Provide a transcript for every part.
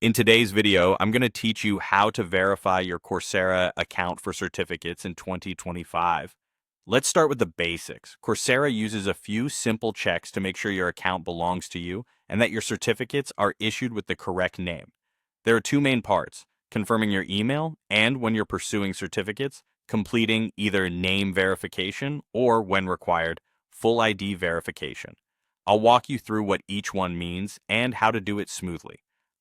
In today's video, I'm going to teach you how to verify your Coursera account for certificates in 2025. Let's start with the basics. Coursera uses a few simple checks to make sure your account belongs to you and that your certificates are issued with the correct name. There are two main parts: confirming your email and, when you're pursuing certificates, completing either name verification or, when required, full ID verification. I'll walk you through what each one means and how to do it smoothly.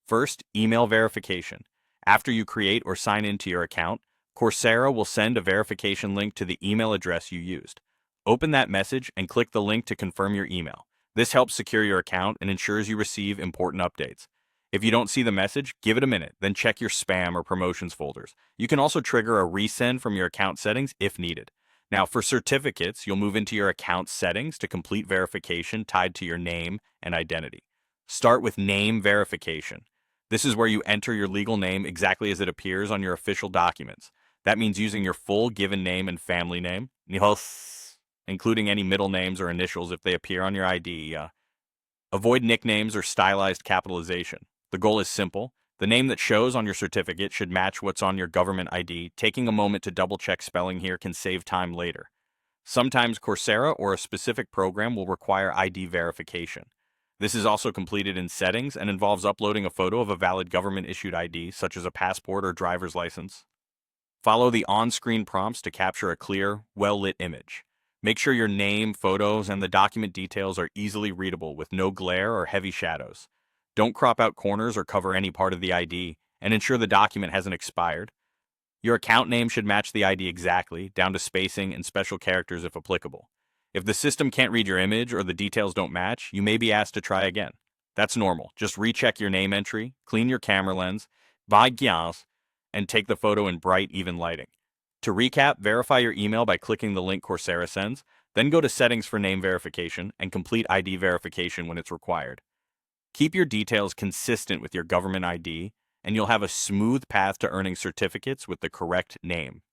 First, email verification. After you create or sign into your account, Coursera will send a verification link to the email address you used. Open that message and click the link to confirm your email. This helps secure your account and ensures you receive important updates. If you don't see the message, give it a minute, then check your spam or promotions folders. You can also trigger a resend from your account settings if needed. Now, for certificates, you'll move into your account settings to complete verification tied to your name and identity. Start with name verification. This is where you enter your legal name exactly as it appears on your official documents. That means using your full given name and family name, including any middle names or initials if they appear on your ID. Avoid nicknames or stylized capitalization. The goal is simple. The name that shows on your certificate should match what's on your government ID. Taking a moment to double check spelling here can save time later. Sometimes Coursera or a specific program will require ID verification. This is also completed in settings and involves uploading a photo of a valid government-issued ID, such as a passport or driver's license. Follow the on-screen prompts to capture a clear, well-lit image. Make sure your name, photos, and the document details are easily readable with no glare or heavy shadows. Don't crop out corners or cover any part of the ID, and ensure the document hasn't expired. Your account name should match the ID exactly, down to spacing and special characters if applicable. If the system can't read your image or the details don't match, you may be asked to try again. That's normal. Just recheck your name entry, clean your camera lens, and take the photo in bright, even lighting. To recap, verify your email by clicking the link Coursera sends, then go to Settings for Name Verification and complete ID verification when it's required. Keep your details consistent with your government ID, and you'll have a smooth path to earning certificates with the correct name.